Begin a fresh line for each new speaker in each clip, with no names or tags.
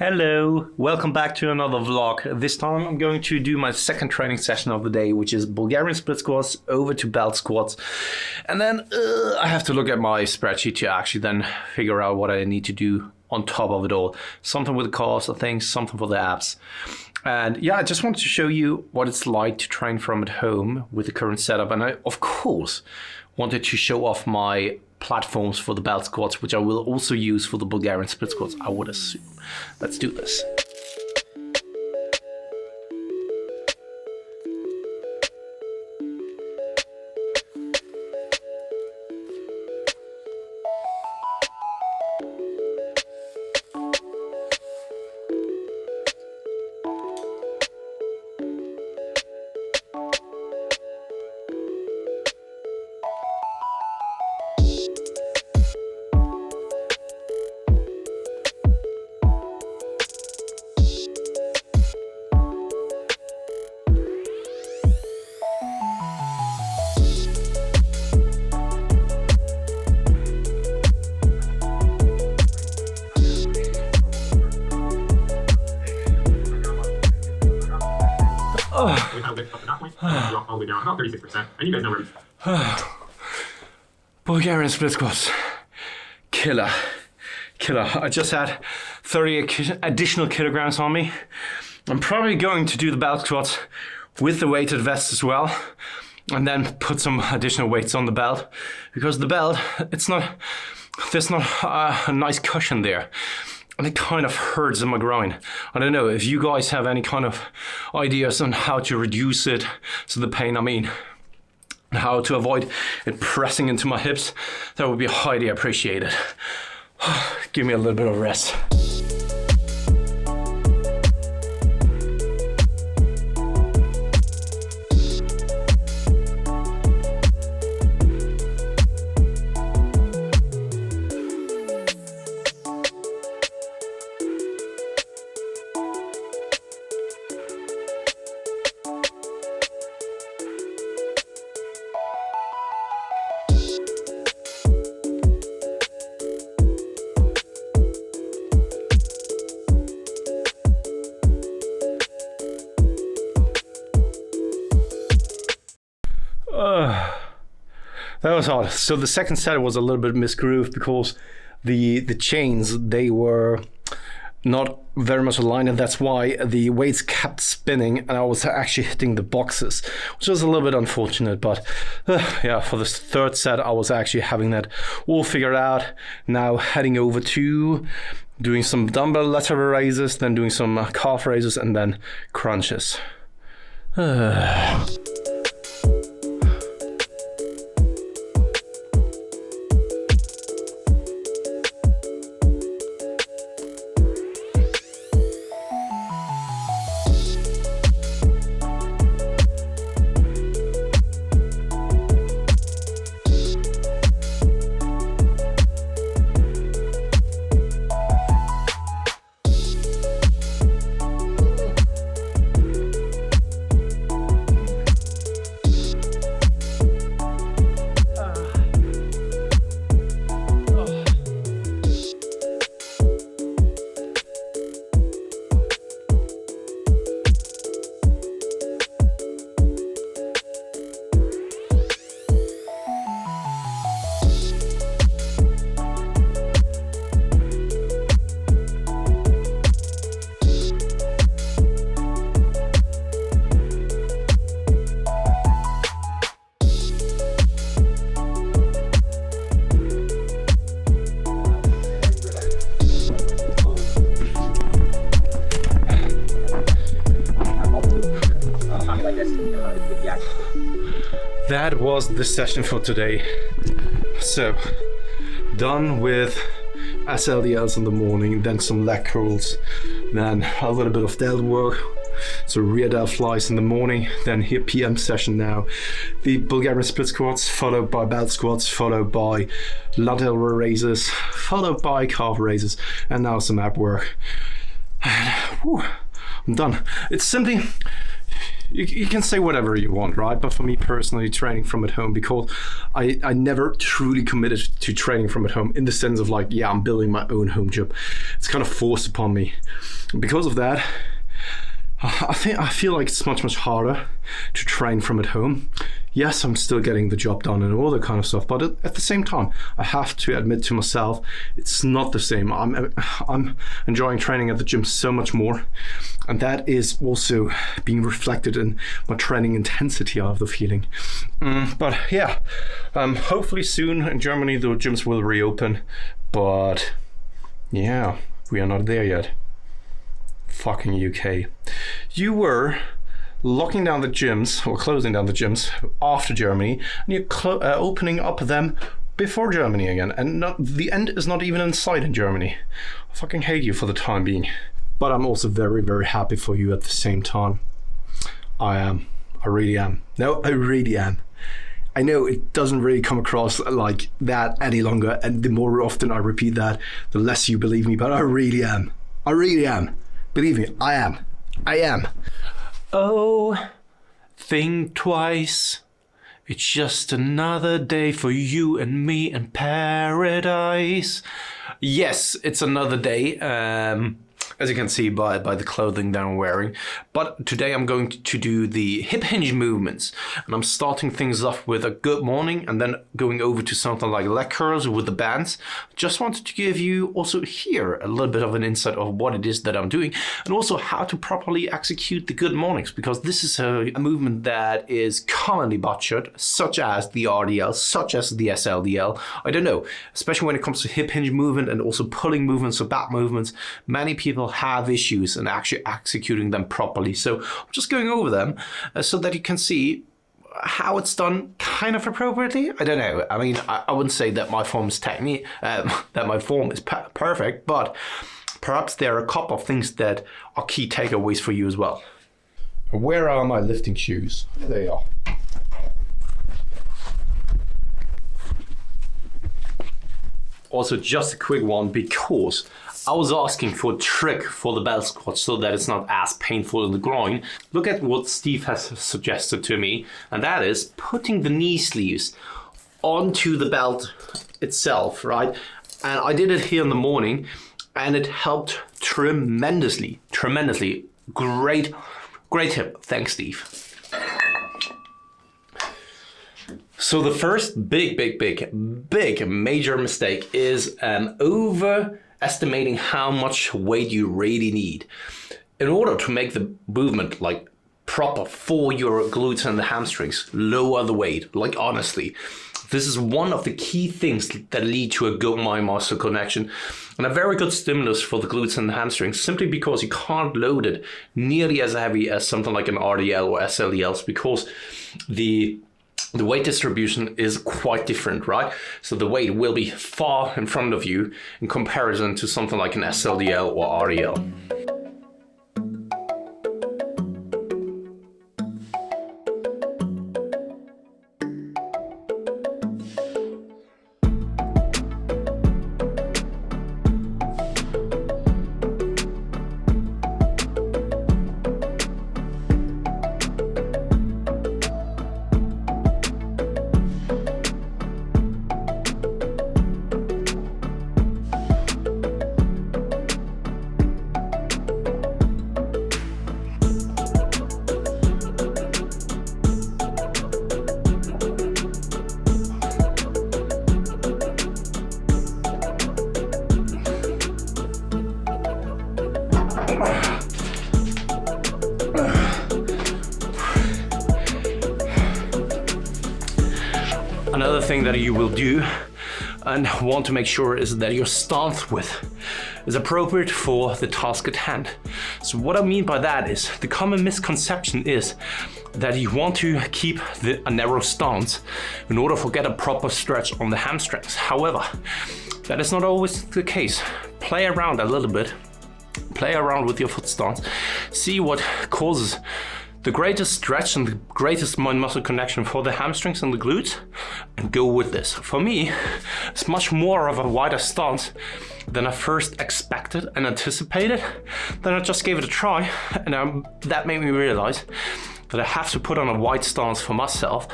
Hello, welcome back to another vlog. This time I'm going to do my second training session of the day, which is Bulgarian split squats over to belt squats. And then I have to look at my spreadsheet to actually then figure out what I need to do on top of it all. Something with the calves, I think, something for the abs. And yeah, I just wanted to show you what it's like to train from at home with the current setup. And I, of course, wanted to show off my platforms for the belt squats, which I will also use for the Bulgarian split squats, I would assume. Let's do this.
All the way down, about 36%. And you guys know where
Bulgarian split squats. Killer. I just had 30 additional kilograms on me. I'm probably going to do the belt squats with the weighted vest as well. And then put some additional weights on the belt. Because the belt, there's not a nice cushion there. And it kind of hurts in my groin. I don't know if you guys have any kind of ideas on how to reduce it, so the pain, how to avoid it pressing into my hips, that would be highly appreciated. Give me a little bit of rest. That was hard. So the second set was a little bit misgrooved because the chains, they were not very much aligned, and that's why the weights kept spinning and I was actually hitting the boxes, which was a little bit unfortunate. But yeah, for this third set I was actually having that all figured out. Now heading over to doing some dumbbell lateral raises, then doing some calf raises, and then crunches. That was the session for today. So, done with SLDLs in the morning, then some leg curls, then a little bit of delt work, so rear delt flies in the morning, then here PM session now. The Bulgarian split squats, followed by belt squats, followed by lateral raises, followed by calf raises, and now some ab work. And, whew, I'm done. It's simply, you can say whatever you want, right? But for me personally, training from at home, because I never truly committed to training from at home in the sense of like, yeah, I'm building my own home gym. It's kind of forced upon me. Because of that, I feel like it's much harder to train from at home. Yes, I'm still getting the job done and all that kind of stuff, but at the same time, I have to admit to myself, it's not the same. I'm enjoying training at the gym so much more, and that is also being reflected in my training intensity, I have the feeling. But yeah, hopefully soon in Germany the gyms will reopen, but yeah, we are not there yet. Fucking UK. You were locking down the gyms, or closing down the gyms after Germany, and you're opening up them before Germany again, and the end is not even in sight in Germany. I fucking hate you for the time being. But I'm also very, very happy for you at the same time. I am. I really am. No, I really am. I know it doesn't really come across like that any longer, and the more often I repeat that, the less you believe me, but I really am. I really am. Believe me, I am. I am. Oh, think twice. It's just another day for you and me in paradise. Yes, it's another day. As you can see by the clothing that I'm wearing. But today I'm going to do the hip hinge movements. And I'm starting things off with a good morning and then going over to something like leg curls with the bands. Just wanted to give you also here a little bit of an insight of what it is that I'm doing and also how to properly execute the good mornings, because this is a movement that is commonly butchered, such as the RDL, such as the SLDL. I don't know, especially when it comes to hip hinge movement and also pulling movements or back movements, many people have issues in actually executing them properly. So I'm just going over them so that you can see how it's done kind of appropriately. I don't know. I mean, I wouldn't say that my form is perfect, but perhaps there are a couple of things that are key takeaways for you as well. Where are my lifting shoes? There they are. Also, just a quick one, because I was asking for a trick for the belt squat so that it's not as painful in the groin. Look at what Steve has suggested to me, and that is putting the knee sleeves onto the belt itself, right? And I did it here in the morning, and it helped tremendously. Great tip. Thanks, Steve. So the first big major mistake is overestimating how much weight you really need. In order to make the movement like proper for your glutes and the hamstrings, lower the weight. Like honestly, this is one of the key things that lead to a good mind muscle connection and a very good stimulus for the glutes and the hamstrings, simply because you can't load it nearly as heavy as something like an RDL or SLDLs, because the weight distribution is quite different, right? So the weight will be far in front of you in comparison to something like an SLDL or RDL. Another thing that you will do and want to make sure is that your stance width is appropriate for the task at hand. So what I mean by that is, the common misconception is that you want to keep a narrow stance in order to get a proper stretch on the hamstrings. However, that is not always the case. Play around a little bit, play around with your foot stance, see what causes the greatest stretch and the greatest mind muscle connection for the hamstrings and the glutes, and go with this. For me, it's much more of a wider stance than I first expected and anticipated. Then I just gave it a try, and that made me realize that I have to put on a wide stance for myself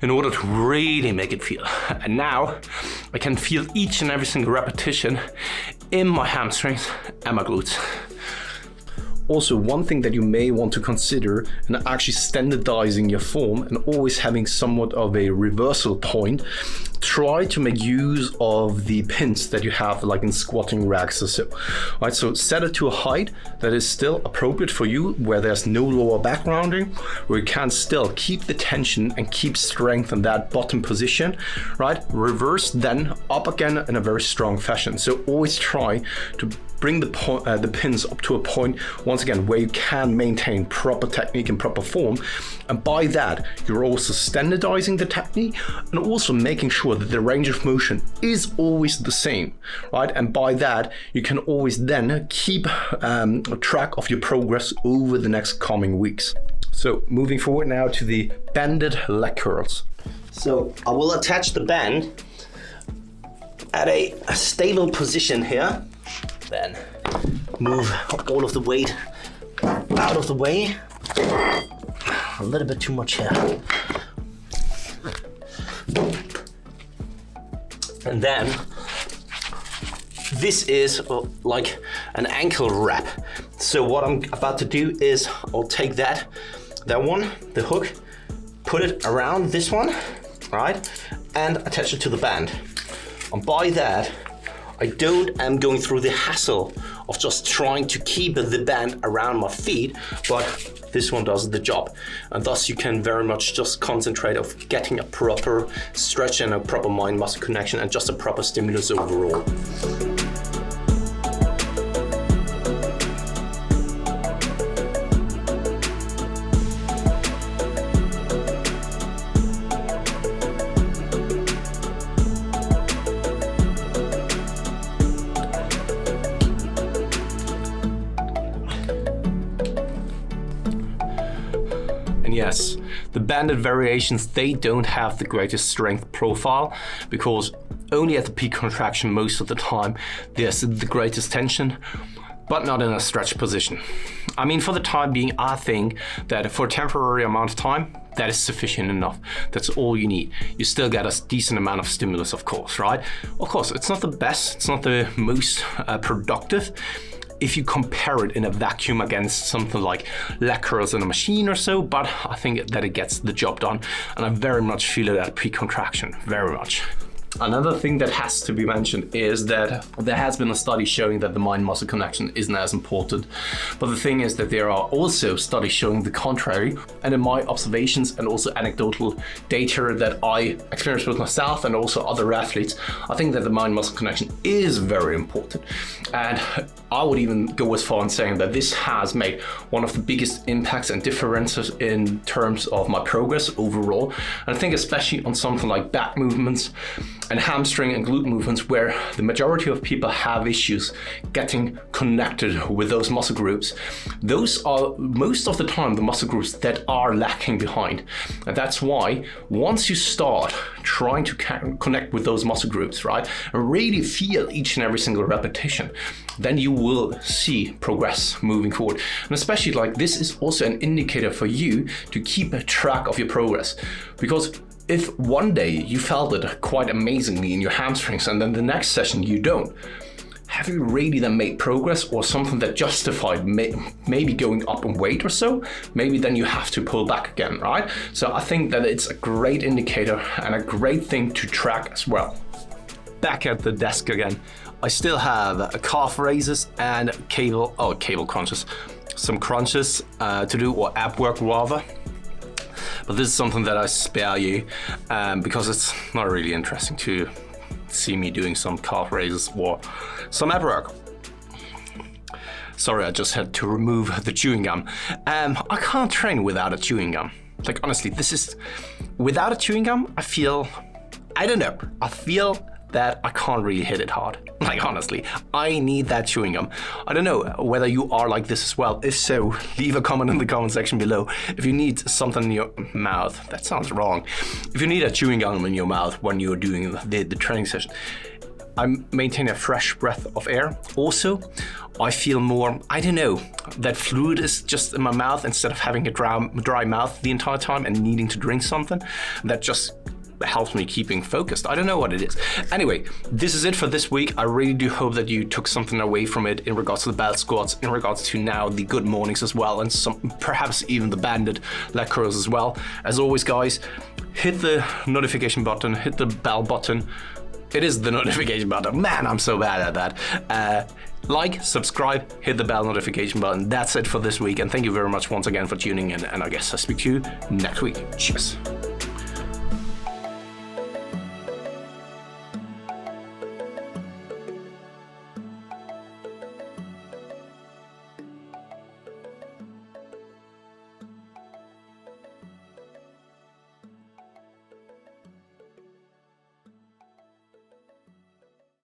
in order to really make it feel. And now I can feel each and every single repetition in my hamstrings and my glutes. Also, one thing that you may want to consider in actually standardizing your form and always having somewhat of a reversal point, try to make use of the pins that you have like in squatting racks or so. Right, so set it to a height that is still appropriate for you, where there's no lower back rounding, where you can still keep the tension and keep strength in that bottom position, right? Reverse then up again in a very strong fashion. So always try to bring the pins up to a point, once again, where you can maintain proper technique and proper form. And by that, you're also standardizing the technique and also making sure that the range of motion is always the same, right? And by that, you can always then keep track of your progress over the next coming weeks. So moving forward now to the banded leg curls.
So I will attach the band at a stable position here. Then move all of the weight out of the way. A little bit too much here. And then this is like an ankle wrap. So what I'm about to do is I'll take that one, the hook, put it around this one, right? And attach it to the band. And by that, I am going through the hassle of just trying to keep the band around my feet, but this one does the job. And thus you can very much just concentrate of getting a proper stretch and a proper mind-muscle connection and just a proper stimulus overall.
And yes, the banded variations, they don't have the greatest strength profile, because only at the peak contraction most of the time there's the greatest tension, but not in a stretch position. I mean, for the time being, I think that for a temporary amount of time, that is sufficient enough. That's all you need. You still get a decent amount of stimulus, of course, right? Of course, it's not the best, it's not the most productive if you compare it in a vacuum against something like leg curls in a machine or so, but I think that it gets the job done, and I very much feel it at pre-contraction, very much. Another thing that has to be mentioned is that there has been a study showing that the mind-muscle connection isn't as important. But the thing is that there are also studies showing the contrary. And in my observations and also anecdotal data that I experienced with myself and also other athletes, I think that the mind-muscle connection is very important. And I would even go as far in saying that this has made one of the biggest impacts and differences in terms of my progress overall. And I think especially on something like back movements and hamstring and glute movements, where the majority of people have issues getting connected with those muscle groups. Those are most of the time the muscle groups that are lacking behind. And that's why once you start trying to connect with those muscle groups, right, and really feel each and every single repetition, then you will see progress moving forward. And especially like this is also an indicator for you to keep a track of your progress. Because if one day you felt it quite amazingly in your hamstrings and then the next session you don't, have you really then made progress or something that justified maybe going up in weight or so? Maybe then you have to pull back again, right? So I think that it's a great indicator and a great thing to track as well. Back at the desk again, I still have calf raises and cable crunches. Some crunches to do, or ab work rather. But this is something that I spare you because it's not really interesting to see me doing some calf raises or some ab work. Sorry, I just had to remove the chewing gum. I can't train without a chewing gum. Like honestly, without a chewing gum, I feel that I can't really hit it hard. Like honestly, I need that chewing gum. I don't know whether you are like this as well. If so, leave a comment in the comment section below. If you need something in your mouth, that sounds wrong. If you need a chewing gum in your mouth when you're doing the training session, I maintain a fresh breath of air. Also, I feel more, that fluid is just in my mouth instead of having a dry mouth the entire time and needing to drink something. That just helps me keeping focused. I don't know what it is. Anyway, this is it for this week. I really do hope that you took something away from it in regards to the belt squats, in regards to now the good mornings as well, and some perhaps even the banded leg curls as well. As always, guys, hit the notification button, hit the bell button. It is the notification button. Man, I'm so bad at that. Like, subscribe, hit the bell notification button. That's it for this week. And thank you very much once again for tuning in. And I guess I'll speak to you next week. Cheers.